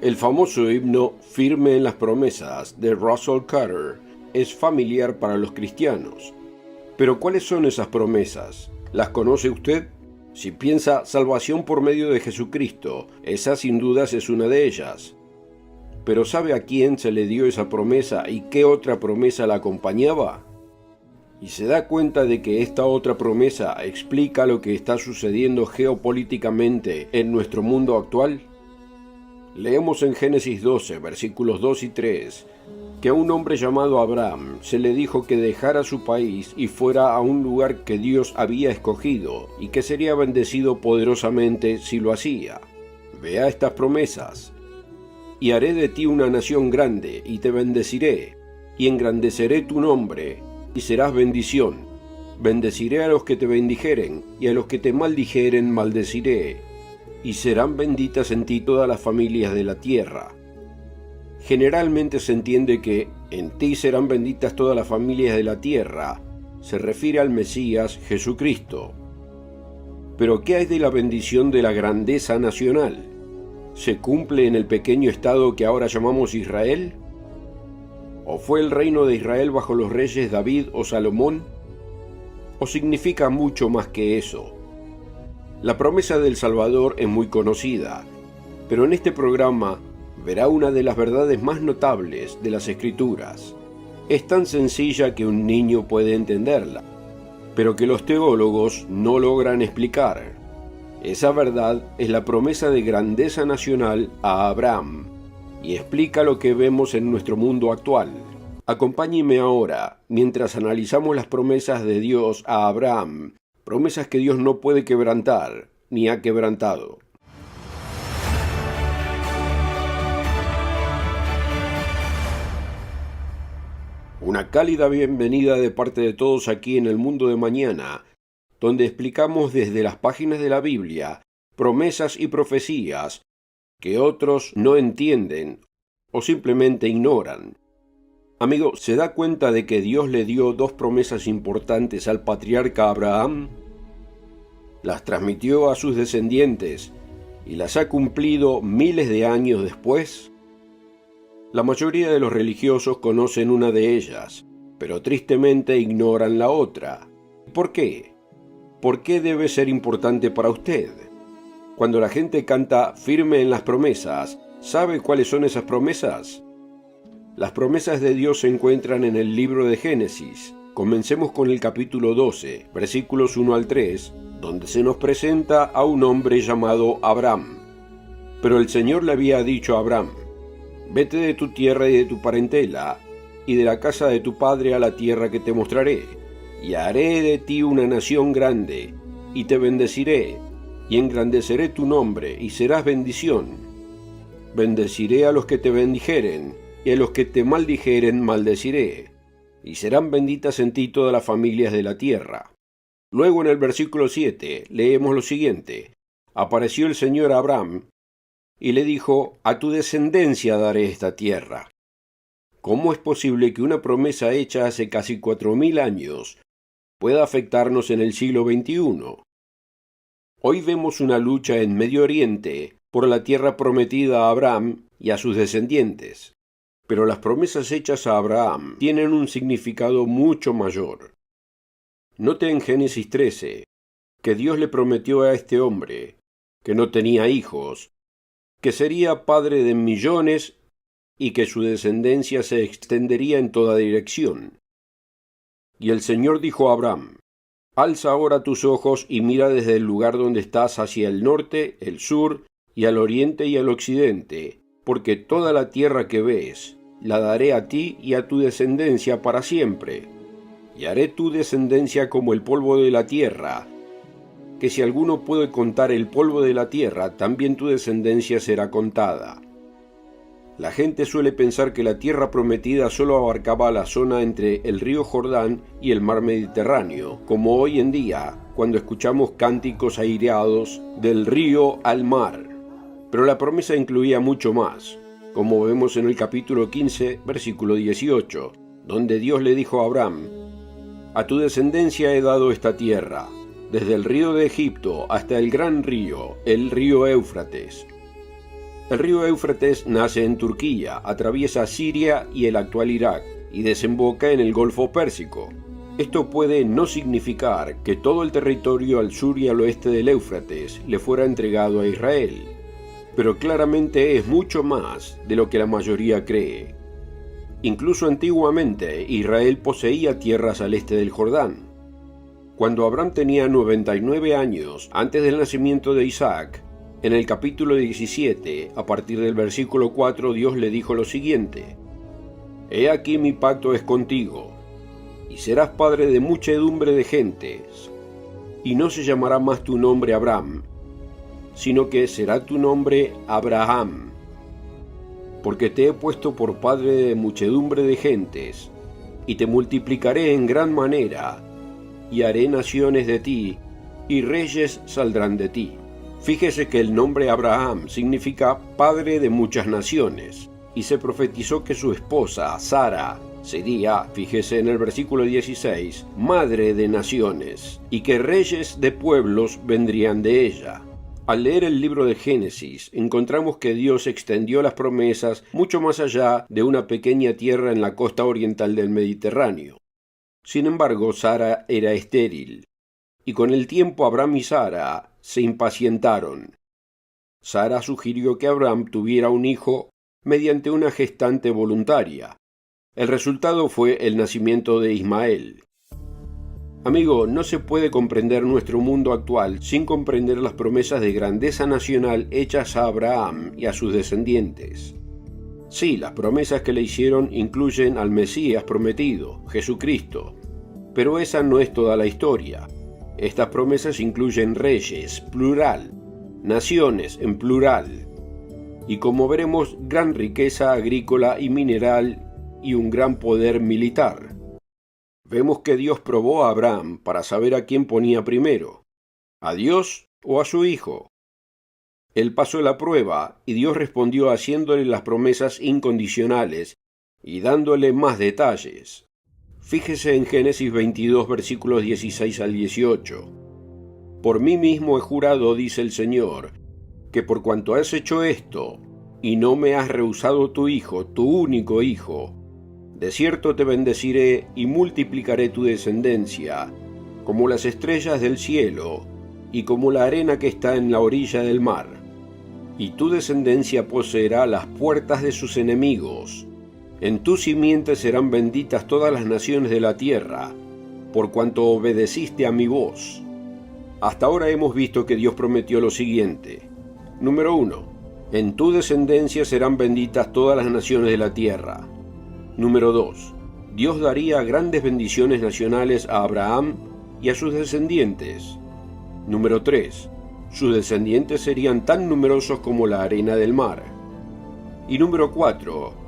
El famoso himno Firme en las promesas de Russell Carter es familiar para los cristianos. Pero ¿cuáles son esas promesas? ¿Las conoce usted? Si piensa salvación por medio de Jesucristo, esa sin dudas es una de ellas. Pero ¿sabe a quién se le dio esa promesa y qué otra promesa la acompañaba? ¿Y se da cuenta de que esta otra promesa explica lo que está sucediendo geopolíticamente en nuestro mundo actual? Leemos en Génesis 12, versículos 2 y 3, que a un hombre llamado Abraham se le dijo que dejara su país y fuera a un lugar que Dios había escogido y que sería bendecido poderosamente si lo hacía. Vea estas promesas. Y haré de ti una nación grande, y te bendeciré, y engrandeceré tu nombre, y serás bendición. Bendeciré a los que te bendijeren, y a los que te maldijeren maldeciré. Y serán benditas en ti todas las familias de la tierra. Generalmente se entiende que en ti serán benditas todas las familias de la tierra. Se refiere al Mesías Jesucristo. Pero ¿qué hay de la bendición de la grandeza nacional? ¿Se cumple en el pequeño estado que ahora llamamos Israel? ¿O fue el reino de Israel bajo los reyes David o Salomón? ¿O significa mucho más que eso? La promesa del Salvador es muy conocida, pero en este programa verá una de las verdades más notables de las Escrituras. Es tan sencilla que un niño puede entenderla, pero que los teólogos no logran explicar. Esa verdad es la promesa de grandeza nacional a Abraham, y explica lo que vemos en nuestro mundo actual. Acompáñeme ahora, mientras analizamos las promesas de Dios a Abraham, promesas que Dios no puede quebrantar, ni ha quebrantado. Una cálida bienvenida de parte de todos aquí en el Mundo de Mañana, donde explicamos desde las páginas de la Biblia promesas y profecías que otros no entienden o simplemente ignoran. Amigo, ¿se da cuenta de que Dios le dio dos promesas importantes al patriarca Abraham? Las transmitió a sus descendientes y las ha cumplido miles de años después. La mayoría de los religiosos conocen una de ellas, pero tristemente ignoran la otra. ¿Por qué? ¿Por qué debe ser importante para usted? Cuando la gente canta firme en las promesas, ¿sabe cuáles son esas promesas? Las promesas de Dios se encuentran en el libro de Génesis. Comencemos con el capítulo 12, versículos 1 al 3, donde se nos presenta a un hombre llamado Abraham. Pero el Señor le había dicho a Abraham: vete de tu tierra y de tu parentela, y de la casa de tu padre a la tierra que te mostraré, y haré de ti una nación grande, y te bendeciré, y engrandeceré tu nombre, y serás bendición. Bendeciré a los que te bendijeren, y a los que te maldijeren maldeciré, y serán benditas en ti todas las familias de la tierra. Luego en el versículo 7 leemos lo siguiente: apareció el Señor a Abraham, y le dijo: a tu descendencia daré esta tierra. ¿Cómo es posible que una promesa hecha hace casi 4000 años pueda afectarnos en el siglo XXI? Hoy vemos una lucha en Medio Oriente por la tierra prometida a Abraham y a sus descendientes. Pero las promesas hechas a Abraham tienen un significado mucho mayor. Note en Génesis 13 que Dios le prometió a este hombre que no tenía hijos, que sería padre de millones y que su descendencia se extendería en toda dirección. Y el Señor dijo a Abraham: alza ahora tus ojos y mira desde el lugar donde estás hacia el norte, el sur, y al oriente y al occidente, porque toda la tierra que ves la daré a ti y a tu descendencia para siempre. Y haré tu descendencia como el polvo de la tierra, que si alguno puede contar el polvo de la tierra, también tu descendencia será contada. La gente suele pensar que la tierra prometida solo abarcaba la zona entre el río Jordán y el mar Mediterráneo, como hoy en día, cuando escuchamos cánticos aireados del río al mar. Pero la promesa incluía mucho más, como vemos en el capítulo 15, versículo 18, donde Dios le dijo a Abraham: a tu descendencia he dado esta tierra, desde el río de Egipto hasta el gran río, el río Éufrates. El río Éufrates nace en Turquía, atraviesa Siria y el actual Irak, y desemboca en el Golfo Pérsico. Esto puede no significar que todo el territorio al sur y al oeste del Éufrates le fuera entregado a Israel, pero claramente es mucho más de lo que la mayoría cree. Incluso antiguamente Israel poseía tierras al este del Jordán. Cuando Abraham tenía 99 años antes del nacimiento de Isaac, en el capítulo 17, a partir del versículo 4, Dios le dijo lo siguiente: He aquí mi pacto es contigo, y serás padre de muchedumbre de gentes, y no se llamará más tu nombre Abraham, sino que será tu nombre Abraham, porque te he puesto por padre de muchedumbre de gentes, y te multiplicaré en gran manera, y haré naciones de ti, y reyes saldrán de ti. Fíjese que el nombre Abraham significa padre de muchas naciones, y se profetizó que su esposa, Sara, sería, fíjese en el versículo 16, madre de naciones, y que reyes de pueblos vendrían de ella. Al leer el libro de Génesis, encontramos que Dios extendió las promesas mucho más allá de una pequeña tierra en la costa oriental del Mediterráneo. Sin embargo, Sara era estéril, y con el tiempo Abraham y Sara se impacientaron. Sara sugirió que Abraham tuviera un hijo mediante una gestante voluntaria. El resultado fue el nacimiento de Ismael. Amigo, no se puede comprender nuestro mundo actual sin comprender las promesas de grandeza nacional hechas a Abraham y a sus descendientes. Sí, las promesas que le hicieron incluyen al Mesías prometido, Jesucristo. Pero esa no es toda la historia. Estas promesas incluyen reyes, plural, naciones, en plural, y como veremos, gran riqueza agrícola y mineral y un gran poder militar. Vemos que Dios probó a Abraham para saber a quién ponía primero, a Dios o a su hijo. Él pasó la prueba y Dios respondió haciéndole las promesas incondicionales y dándole más detalles. Fíjese en Génesis 22, versículos 16 al 18. Por mí mismo he jurado, dice el Señor, que por cuanto has hecho esto, y no me has rehusado tu hijo, tu único hijo, de cierto te bendeciré y multiplicaré tu descendencia, como las estrellas del cielo, y como la arena que está en la orilla del mar. Y tu descendencia poseerá las puertas de sus enemigos. En tu simiente serán benditas todas las naciones de la tierra, por cuanto obedeciste a mi voz. Hasta ahora hemos visto que Dios prometió lo siguiente. Número 1. En tu descendencia serán benditas todas las naciones de la tierra. Número 2. Dios daría grandes bendiciones nacionales a Abraham y a sus descendientes. Número 3. Sus descendientes serían tan numerosos como la arena del mar. Y número 4.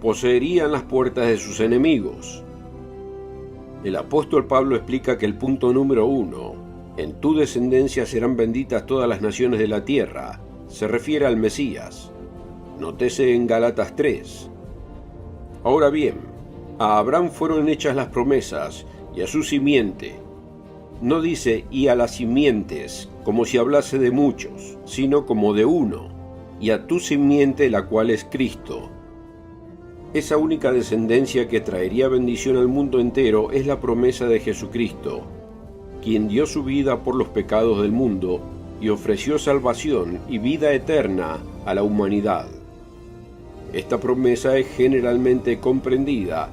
Poseerían las puertas de sus enemigos. El apóstol Pablo explica que el punto número 1, en tu descendencia serán benditas todas las naciones de la tierra, se refiere al Mesías. Nótese en Gálatas 3. Ahora bien, a Abraham fueron hechas las promesas, y a su simiente. No dice y a las simientes, como si hablase de muchos, sino como de uno, y a tu simiente, la cual es Cristo. Esa única descendencia que traería bendición al mundo entero es la promesa de Jesucristo, quien dio su vida por los pecados del mundo y ofreció salvación y vida eterna a la humanidad. Esta promesa es generalmente comprendida,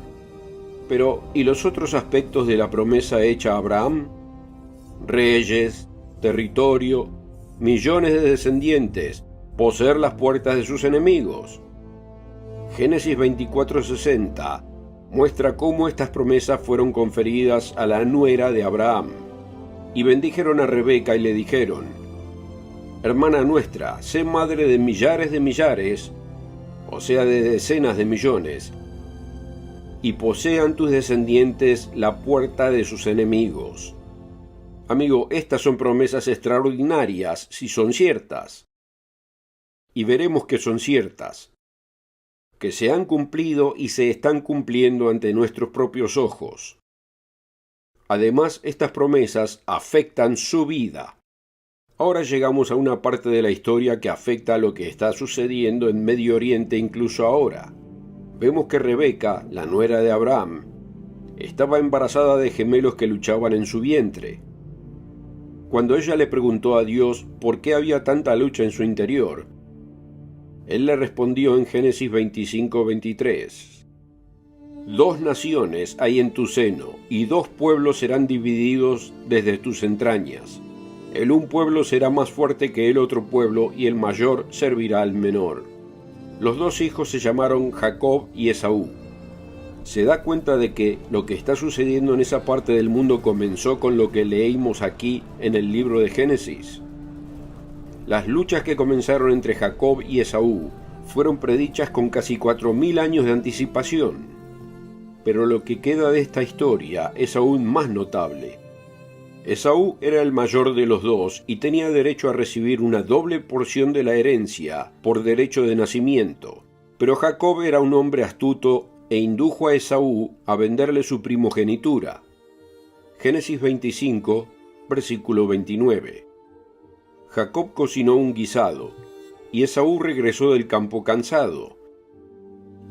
pero ¿y los otros aspectos de la promesa hecha a Abraham? Reyes, territorio, millones de descendientes, poseer las puertas de sus enemigos. Génesis 24:60 muestra cómo estas promesas fueron conferidas a la nuera de Abraham. Y bendijeron a Rebeca y le dijeron: Hermana nuestra, sé madre de millares, o sea de decenas de millones, y posean tus descendientes la puerta de sus enemigos. Amigo, estas son promesas extraordinarias si son ciertas. Y veremos que son ciertas, que se han cumplido y se están cumpliendo ante nuestros propios ojos. Además, estas promesas afectan su vida. Ahora llegamos a una parte de la historia que afecta a lo que está sucediendo en Medio Oriente incluso ahora. Vemos que Rebeca, la nuera de Abraham, estaba embarazada de gemelos que luchaban en su vientre. Cuando ella le preguntó a Dios por qué había tanta lucha en su interior, Él le respondió en Génesis 25:23: 2 naciones hay en tu seno, y 2 pueblos serán divididos desde tus entrañas. El un pueblo será más fuerte que el otro pueblo, y el mayor servirá al menor. Los 2 hijos se llamaron Jacob y Esaú. ¿Se da cuenta de que lo que está sucediendo en esa parte del mundo comenzó con lo que leímos aquí en el libro de Génesis? Las luchas que comenzaron entre Jacob y Esaú fueron predichas con casi 4000 años de anticipación. Pero lo que queda de esta historia es aún más notable. Esaú era el mayor de los 2 y tenía derecho a recibir una doble porción de la herencia por derecho de nacimiento. Pero Jacob era un hombre astuto e indujo a Esaú a venderle su primogenitura. Génesis 25, versículo 29. Jacob cocinó un guisado, y Esaú regresó del campo cansado.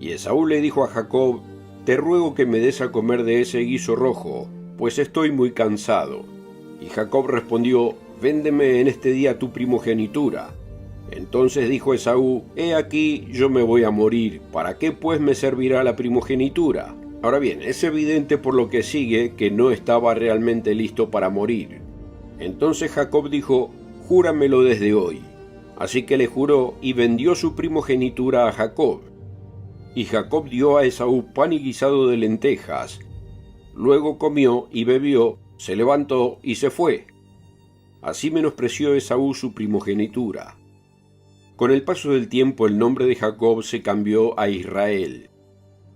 Y Esaú le dijo a Jacob: «Te ruego que me des a comer de ese guiso rojo, pues estoy muy cansado». Y Jacob respondió: «Véndeme en este día tu primogenitura». Entonces dijo Esaú: «He aquí, yo me voy a morir, ¿para qué pues me servirá la primogenitura?». Ahora bien, es evidente por lo que sigue que no estaba realmente listo para morir. Entonces Jacob dijo: «Júramelo desde hoy». Así que le juró y vendió su primogenitura a Jacob. Y Jacob dio a Esaú pan y guisado de lentejas. Luego comió y bebió, se levantó y se fue. Así menospreció Esaú su primogenitura. Con el paso del tiempo el nombre de Jacob se cambió a Israel,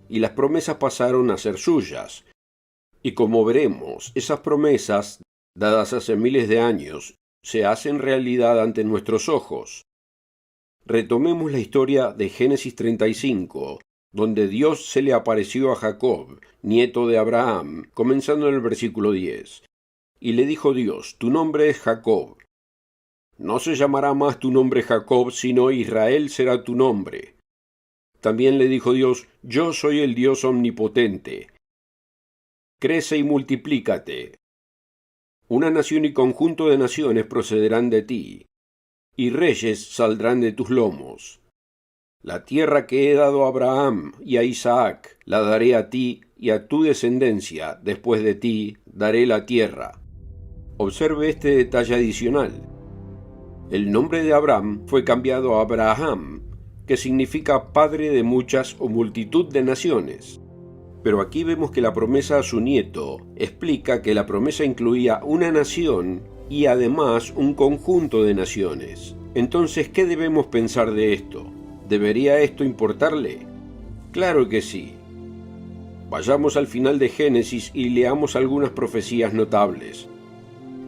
y las promesas pasaron a ser suyas. Y como veremos, esas promesas, dadas hace miles de años, se hacen realidad ante nuestros ojos. Retomemos la historia de Génesis 35, donde Dios se le apareció a Jacob, nieto de Abraham, comenzando en el versículo 10. Y le dijo Dios: «Tu nombre es Jacob. No se llamará más tu nombre Jacob, sino Israel será tu nombre». También le dijo Dios: «Yo soy el Dios omnipotente. Crece y multiplícate. Una nación y conjunto de naciones procederán de ti, y reyes saldrán de tus lomos. La tierra que he dado a Abraham y a Isaac la daré a ti y a tu descendencia. Después de ti daré la tierra». Observe este detalle adicional. El nombre de Abraham fue cambiado a Abraham, que significa padre de muchas o multitud de naciones. Pero aquí vemos que la promesa a su nieto explica que la promesa incluía una nación y además un conjunto de naciones. Entonces, ¿qué debemos pensar de esto? ¿Debería esto importarle? Claro que sí. Vayamos al final de Génesis y leamos algunas profecías notables.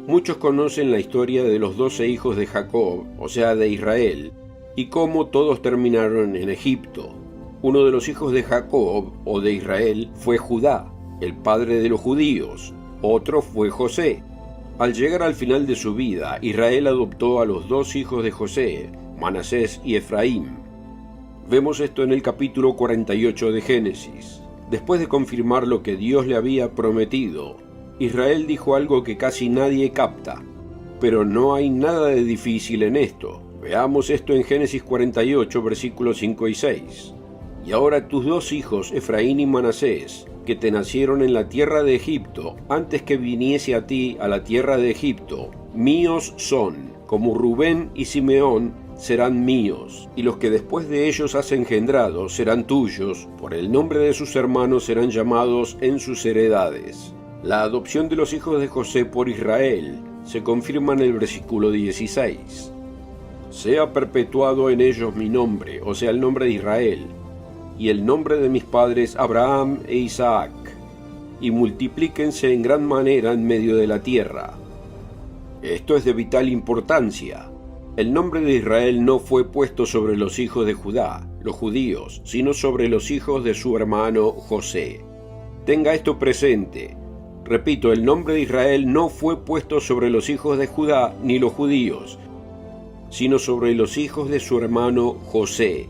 Muchos conocen la historia de los 12 hijos de Jacob, o sea, de Israel, y cómo todos terminaron en Egipto. Uno de los hijos de Jacob, o de Israel, fue Judá, el padre de los judíos. Otro fue José. Al llegar al final de su vida, Israel adoptó a los 2 hijos de José, Manasés y Efraín. Vemos esto en el capítulo 48 de Génesis. Después de confirmar lo que Dios le había prometido, Israel dijo algo que casi nadie capta. Pero no hay nada de difícil en esto. Veamos esto en Génesis 48, versículos 5 y 6. «Y ahora tus 2 hijos, Efraín y Manasés, que te nacieron en la tierra de Egipto, antes que viniese a ti a la tierra de Egipto, míos son, como Rubén y Simeón serán míos, y los que después de ellos has engendrado serán tuyos, por el nombre de sus hermanos serán llamados en sus heredades». La adopción de los hijos de José por Israel se confirma en el versículo 16. «Sea perpetuado en ellos mi nombre», o sea, el nombre de Israel, «y el nombre de mis padres Abraham e Isaac, y multiplíquense en gran manera en medio de la tierra». Esto es de vital importancia. El nombre de Israel no fue puesto sobre los hijos de Judá, los judíos, sino sobre los hijos de su hermano José. Tenga esto presente. Repito, el nombre de Israel no fue puesto sobre los hijos de Judá ni los judíos, sino sobre los hijos de su hermano José.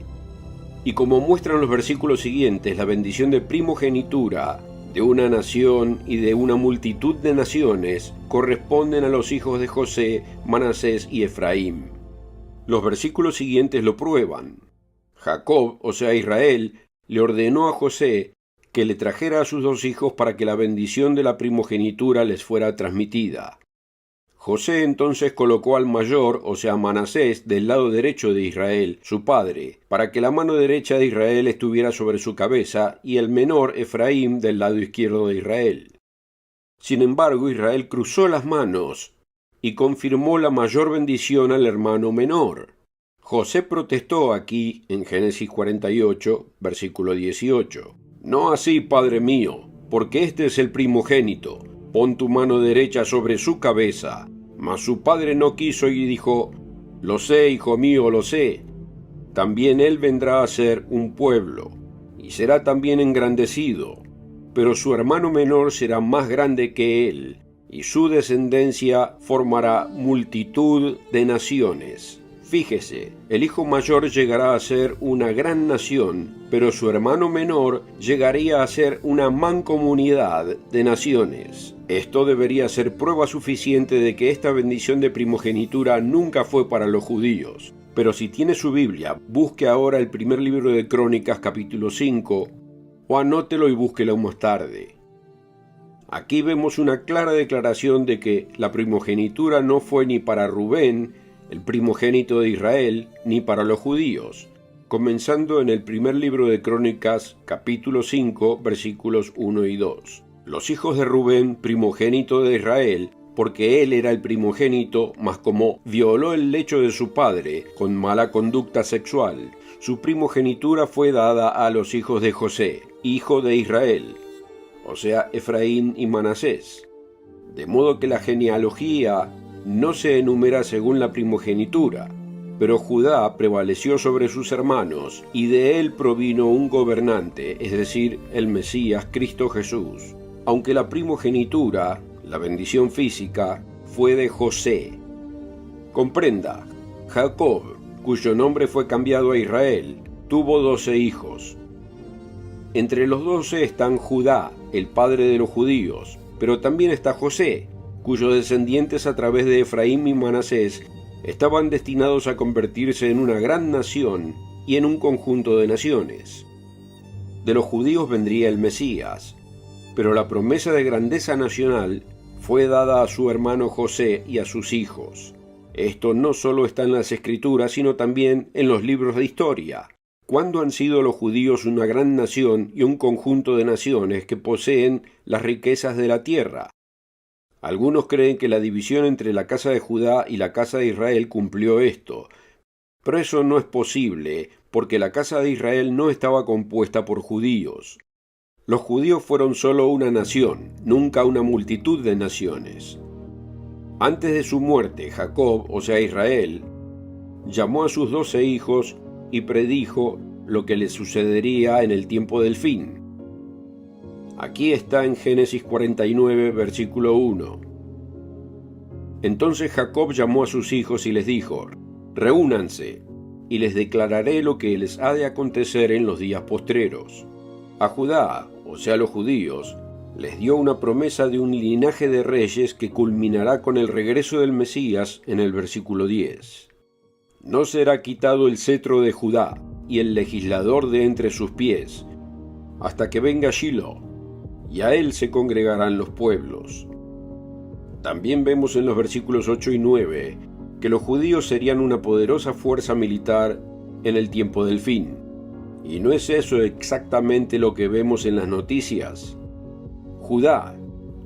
Y como muestran los versículos siguientes, la bendición de primogenitura de una nación y de una multitud de naciones corresponden a los hijos de José, Manasés y Efraín. Los versículos siguientes lo prueban. Jacob, o sea Israel, le ordenó a José que le trajera a sus dos hijos para que la bendición de la primogenitura les fuera transmitida. José entonces colocó al mayor, o sea Manasés, del lado derecho de Israel, su padre, para que la mano derecha de Israel estuviera sobre su cabeza, y el menor Efraín del lado izquierdo de Israel. Sin embargo, Israel cruzó las manos y confirmó la mayor bendición al hermano menor. José protestó aquí en Génesis 48, versículo 18. «No así, padre mío, porque este es el primogénito. Pon tu mano derecha sobre su cabeza». Mas su padre no quiso y dijo: «Lo sé, hijo mío, lo sé. También él vendrá a ser un pueblo, y será también engrandecido. Pero su hermano menor será más grande que él, y su descendencia formará multitud de naciones». Fíjese, el hijo mayor llegará a ser una gran nación, pero su hermano menor llegaría a ser una mancomunidad de naciones. Esto debería ser prueba suficiente de que esta bendición de primogenitura nunca fue para los judíos. Pero si tiene su Biblia, busque ahora el primer libro de Crónicas, capítulo 5, o anótelo y búsquelo más tarde. Aquí vemos una clara declaración de que la primogenitura no fue ni para Rubén, el primogénito de Israel, ni para los judíos, comenzando en el primer libro de Crónicas, capítulo 5, versículos 1 y 2. Los hijos de Rubén, primogénito de Israel, porque él era el primogénito, mas como violó el lecho de su padre con mala conducta sexual, su primogenitura fue dada a los hijos de José, hijo de Israel, o sea, Efraín y Manasés. De modo que la genealogía no se enumera según la primogenitura, pero Judá prevaleció sobre sus hermanos, y de él provino un gobernante, es decir, el Mesías, Cristo Jesús. Aunque la primogenitura, la bendición física, fue de José. Comprenda, Jacob, cuyo nombre fue cambiado a Israel, tuvo 12 hijos. Entre los 12 están Judá, el padre de los judíos, pero también está José, cuyos descendientes a través de Efraín y Manasés estaban destinados a convertirse en una gran nación y en un conjunto de naciones. De los judíos vendría el Mesías, pero la promesa de grandeza nacional fue dada a su hermano José y a sus hijos. Esto no solo está en las Escrituras, sino también en los libros de historia. ¿Cuándo han sido los judíos una gran nación y un conjunto de naciones que poseen las riquezas de la tierra? Algunos creen que la división entre la casa de Judá y la casa de Israel cumplió esto, pero eso no es posible, porque la casa de Israel no estaba compuesta por judíos. Los judíos fueron solo una nación, nunca una multitud de naciones. Antes de su muerte, Jacob, o sea Israel, llamó a sus 12 hijos y predijo lo que les sucedería en el tiempo del fin. Aquí está en Génesis 49, versículo 1. Entonces Jacob llamó a sus hijos y les dijo: «Reúnanse, y les declararé lo que les ha de acontecer en los días postreros». A Judá, o sea los judíos, les dio una promesa de un linaje de reyes que culminará con el regreso del Mesías en el versículo 10. «No será quitado el cetro de Judá y el legislador de entre sus pies, hasta que venga Shiloh, y a él se congregarán los pueblos». También vemos en los versículos 8 y 9 que los judíos serían una poderosa fuerza militar en el tiempo del fin. ¿Y no es eso exactamente lo que vemos en las noticias? Judá,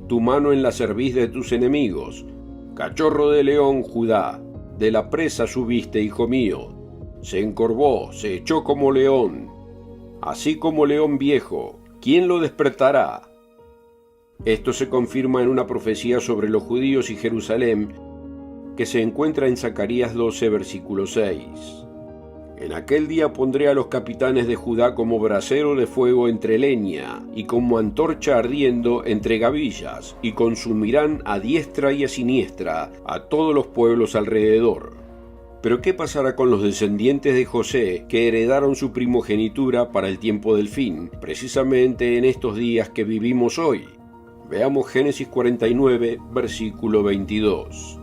tu mano en la cerviz de tus enemigos. Cachorro de león, Judá, de la presa subiste, hijo mío. Se encorvó, se echó como león. Así como león viejo, ¿quién lo despertará? Esto se confirma en una profecía sobre los judíos y Jerusalén que se encuentra en Zacarías 12, versículo 6. En aquel día pondré a los capitanes de Judá como brasero de fuego entre leña, y como antorcha ardiendo entre gavillas, y consumirán a diestra y a siniestra a todos los pueblos alrededor. Pero ¿qué pasará con los descendientes de José que heredaron su primogenitura para el tiempo del fin, precisamente en estos días que vivimos hoy? Veamos Génesis 49, versículo 22.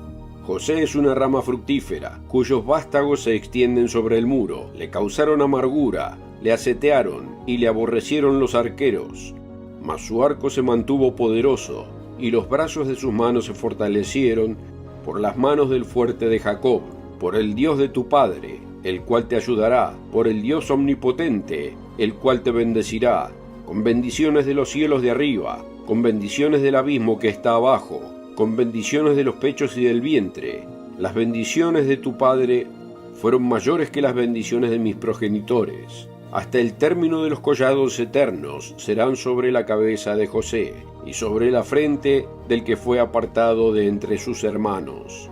José es una rama fructífera, cuyos vástagos se extienden sobre el muro. Le causaron amargura, le asetearon y le aborrecieron los arqueros. Mas su arco se mantuvo poderoso, y los brazos de sus manos se fortalecieron por las manos del fuerte de Jacob, por el Dios de tu padre, el cual te ayudará, por el Dios omnipotente, el cual te bendecirá, con bendiciones de los cielos de arriba, con bendiciones del abismo que está abajo, con bendiciones de los pechos y del vientre. Las bendiciones de tu padre fueron mayores que las bendiciones de mis progenitores. Hasta el término de los collados eternos serán sobre la cabeza de José, y sobre la frente del que fue apartado de entre sus hermanos.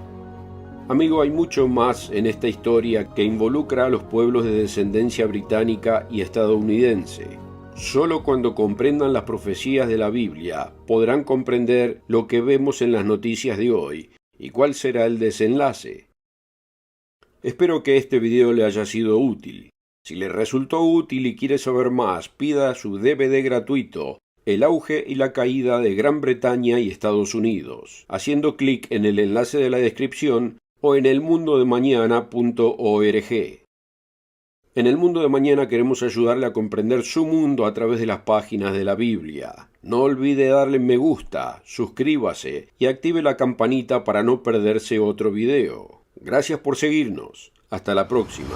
Amigo, hay mucho más en esta historia que involucra a los pueblos de descendencia británica y estadounidense. Solo cuando comprendan las profecías de la Biblia podrán comprender lo que vemos en las noticias de hoy y cuál será el desenlace. Espero que este video le haya sido útil. Si le resultó útil y quiere saber más, pida su DVD gratuito, El auge y la caída de Gran Bretaña y Estados Unidos, haciendo clic en el enlace de la descripción o en elmundodemañana.org. En El Mundo de Mañana queremos ayudarle a comprender su mundo a través de las páginas de la Biblia. No olvide darle me gusta, suscríbase y active la campanita para no perderse otro video. Gracias por seguirnos. Hasta la próxima.